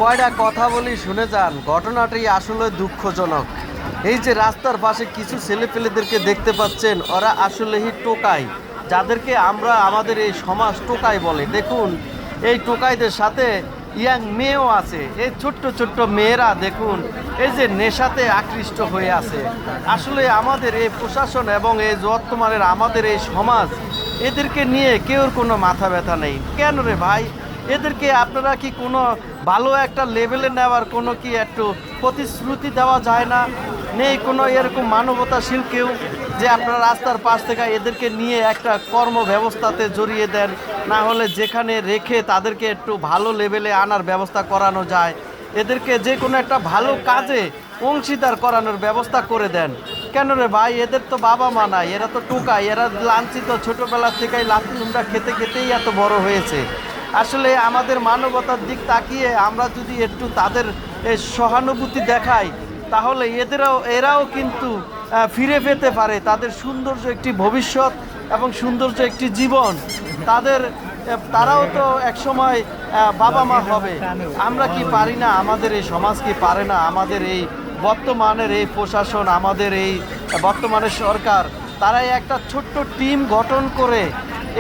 কয়টা কথা বলি শুনে যান। ঘটনাটি আসলে দুঃখজনক। এই যে রাস্তার পাশে কিছু ছেলেপেলেদেরকে দেখতে পাচ্ছেন, ওরা আসলেই টোকাই, যাদেরকে আমরা আমাদের এই সমাজ টোকাই বলে। দেখুন, এই টোকাইদের সাথে ইয়াং মেয়েও আছে। এই ছোট্ট ছোট্ট মেয়েরা দেখুন, এই যে নেশাতে আকৃষ্ট হয়ে আছে। আসলে আমাদের এই প্রশাসন এবং এই বর্তমানের আমাদের এই সমাজ, এদেরকে নিয়ে কেউর কোনো মাথা ব্যথা নেই। কেন রে ভাই? এদেরকে আপনারা কি কোনো ভালো একটা লেভেলে নেওয়ার কোনো কি একটু প্রতিশ্রুতি দেওয়া যায় না? নেই কোনো এরকম মানবতাশীল কেউ যে আপনারা রাস্তার পাশ থেকে এদেরকে নিয়ে একটা কর্ম ব্যবস্থাতে জড়িয়ে দেন, না হলে যেখানে রেখে তাদেরকে একটু ভালো লেভেলে আনার ব্যবস্থা করানো যায়, এদেরকে যে কোনো একটা ভালো কাজে অংশীদার করানোর ব্যবস্থা করে দেন। কেন রে ভাই? এদের তো বাবা মা নাই, এরা তো টোকাই, এরা লাঞ্ছিত, ছোটোবেলা থেকেই লাথি লুমড়া খেতে খেতেই এত বড় হয়েছে। আসলে আমাদের মানবতার দিক তাকিয়ে আমরা যদি একটু তাদের সহানুভূতি দেখাই, তাহলে এরাও কিন্তু ফিরে পেতে পারে তাদের সৌন্দর্য একটি ভবিষ্যৎ এবং সৌন্দর্য একটি জীবন। তারাও তো একসময় বাবা মা হবে। আমরা কি পারি না? আমাদের এই সমাজ কি পারে না? আমাদের এই বর্তমানের এই প্রশাসন, আমাদের এই বর্তমানের সরকার, তারাই একটা ছোট্ট টিম গঠন করে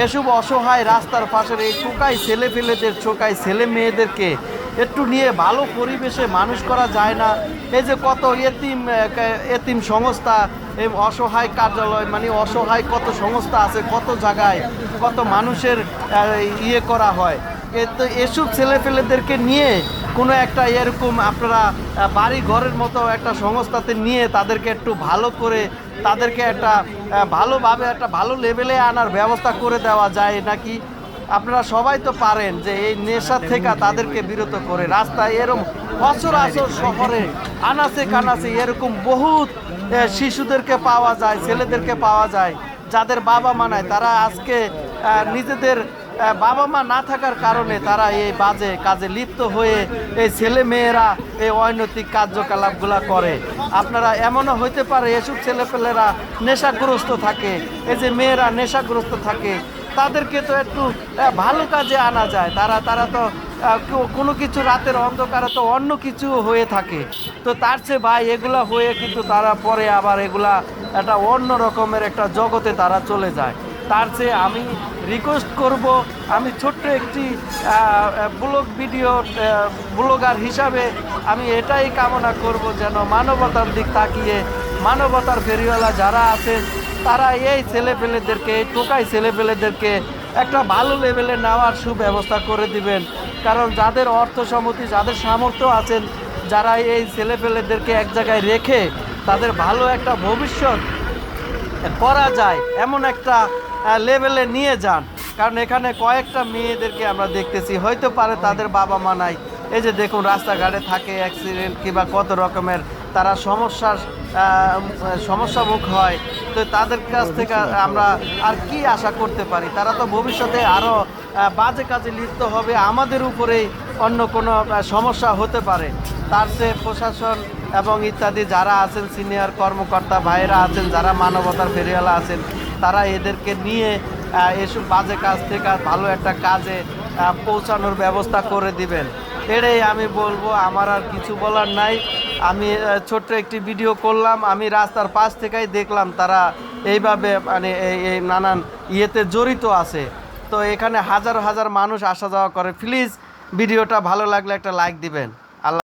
এসব অসহায় রাস্তার পাশের এই টোকাই ছোকাই ছেলে মেয়েদেরকে একটু নিয়ে ভালো পরিবেশে মানুষ করা যায় না? এই যে কত এতিম সংস্থা, এই অসহায় কার্যালয়, মানে অসহায় কত সংস্থা আছে, কত জায়গায় কত মানুষের করা হয়। তো এসব ছেলেপেলেদেরকে নিয়ে কোনো একটা এরকম আপনারা বাড়ি ঘরের মতো একটা সংস্থাতে নিয়ে তাদেরকে একটু ভালো করে, তাদেরকে একটা ভালোভাবে একটা ভালো লেভেলে আনার ব্যবস্থা করে দেওয়া যায় নাকি? আপনারা সবাই তো পারেন যে এই নেশা থেকে তাদেরকে বিরত করে রাস্তায় এরকম সচরাচর শহরে আনাচে কানাচে এরকম বহুত শিশুদেরকে পাওয়া যায়, ছেলেদেরকে পাওয়া যায় যাদের বাবা মা নাই। তারা আজকে নিজেদের বাবা মা না থাকার কারণে তারা এই বাজে কাজে লিপ্ত হয়ে এই ছেলে মেয়েরা এই অনৈতিক কার্যকলাপগুলা করে। আপনারা এমনও হইতে পারে এসব ছেলেপেলেরা নেশাগ্রস্ত থাকে, এই যে মেয়েরা নেশাগ্রস্ত থাকে, তাদেরকে তো একটু ভালো কাজে আনা যায়। তারা তো কোনো কিছু রাতের অন্ধকারে তো অন্য কিছু হয়ে থাকে। তো তার চেয়ে ভাই এগুলা হয়ে কিন্তু তারা পরে আবার এগুলা একটা অন্য রকমের একটা জগতে তারা চলে যায়। তার চেয়ে আমি রিকোয়েস্ট করব, আমি ছোট্ট একটি ব্লগার হিসাবে আমি এটাই কামনা করব যেন মানবতার দিক তাকিয়ে মানবতার ফেরিওয়ালা যারা আছেন তারা এই ছেলেপেলেদেরকে, এই টোকাই ছেলেপেলেদেরকে একটা ভালো লেভেলে নেওয়ার সুব্যবস্থা করে দিবেন। কারণ যাদের অর্থ সম্মতি, যাদের সামর্থ্য আছেন, যারা এই ছেলেপেলেদেরকে এক জায়গায় রেখে তাদের ভালো একটা ভবিষ্যৎ করা যায় এমন একটা লেভেলে নিয়ে যান। কারণ এখানে কয়েকটা মেয়েদেরকে আমরা দেখতেছি, হয়তো পারে তাদের বাবা মা নাই, এই যে দেখুন রাস্তাঘাটে থাকে, অ্যাক্সিডেন্ট কিংবা কত রকমের তারা সমস্যামুখ হয়। তো তাদের কাছ থেকে আমরা আর কি আশা করতে পারি? তারা তো ভবিষ্যতে আরও বাজে কাজে লিপ্ত হবে, আমাদের উপরেই অন্য কোনো সমস্যা হতে পারে। তার চেয়ে প্রশাসন এবং ইত্যাদি যারা আছেন, সিনিয়র কর্মকর্তা ভাইয়েরা আছেন, যারা মানবতার ফেরিওয়ালা আছেন, তারা এদেরকে নিয়ে এসব বাজে কাজ থেকে ভালো একটা কাজে পৌঁছানোর ব্যবস্থা করে দিবেন। এটাই আমি বলবো, আমার আর কিছু বলার নাই। আমি ছোট্ট একটি ভিডিও করলাম, আমি রাস্তার পাশ থেকেই দেখলাম তারা এইভাবে মানে এই নানান ইয়েতে জড়িত আছে। তো এখানে হাজার হাজার মানুষ আসা যাওয়া করে। প্লিজ ভিডিওটা ভালো লাগলে একটা লাইক দিবেন।